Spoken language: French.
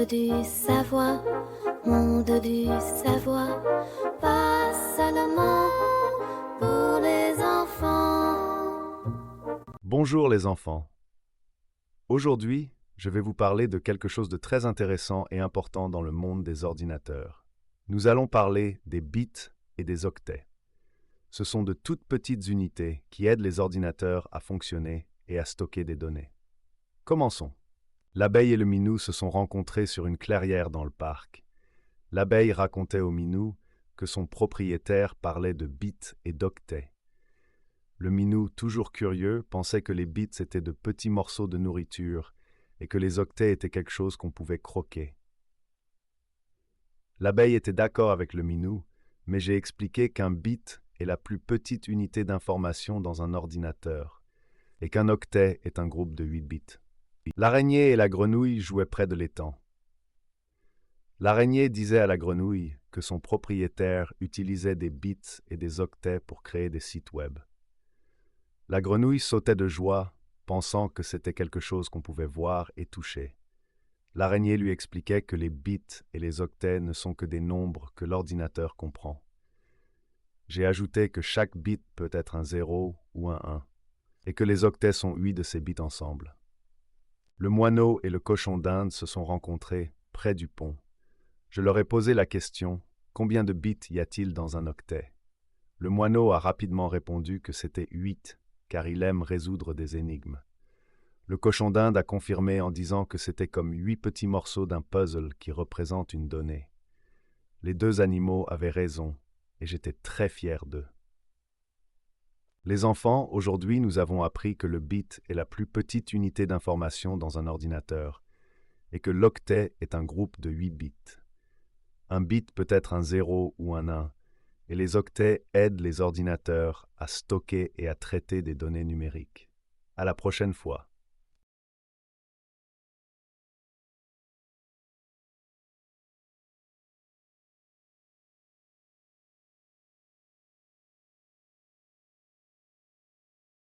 du savoir, monde du savoir, pas seulement pour les enfants. Bonjour les enfants. Aujourd'hui, je vais vous parler de quelque chose de très intéressant et important dans le monde des ordinateurs. Nous allons parler des bits et des octets. Ce sont de toutes petites unités qui aident les ordinateurs à fonctionner et à stocker des données. Commençons. L'abeille et le minou se sont rencontrés sur une clairière dans le parc. L'abeille racontait au minou que son propriétaire parlait de bits et d'octets. Le minou, toujours curieux, pensait que les bits étaient de petits morceaux de nourriture et que les octets étaient quelque chose qu'on pouvait croquer. L'abeille était d'accord avec le minou, mais j'ai expliqué qu'un bit est la plus petite unité d'information dans un ordinateur et qu'un octet est un groupe de 8 bits. L'araignée et la grenouille jouaient près de l'étang. L'araignée disait à la grenouille que son propriétaire utilisait des bits et des octets pour créer des sites web. La grenouille sautait de joie, pensant que c'était quelque chose qu'on pouvait voir et toucher. L'araignée lui expliquait que les bits et les octets ne sont que des nombres que l'ordinateur comprend. J'ai ajouté que chaque bit peut être un 0 ou un 1, et que les octets sont 8 de ces bits ensemble. Le moineau et le cochon d'Inde se sont rencontrés près du pont. Je leur ai posé la question « Combien de bits y a-t-il dans un octet ?» Le moineau a rapidement répondu que c'était 8, car il aime résoudre des énigmes. Le cochon d'Inde a confirmé en disant que c'était comme 8 petits morceaux d'un puzzle qui représente une donnée. Les deux animaux avaient raison, et j'étais très fier d'eux. Les enfants, aujourd'hui nous avons appris que le bit est la plus petite unité d'information dans un ordinateur, et que l'octet est un groupe de 8 bits. Un bit peut être un 0 ou un 1, et les octets aident les ordinateurs à stocker et à traiter des données numériques. À la prochaine fois.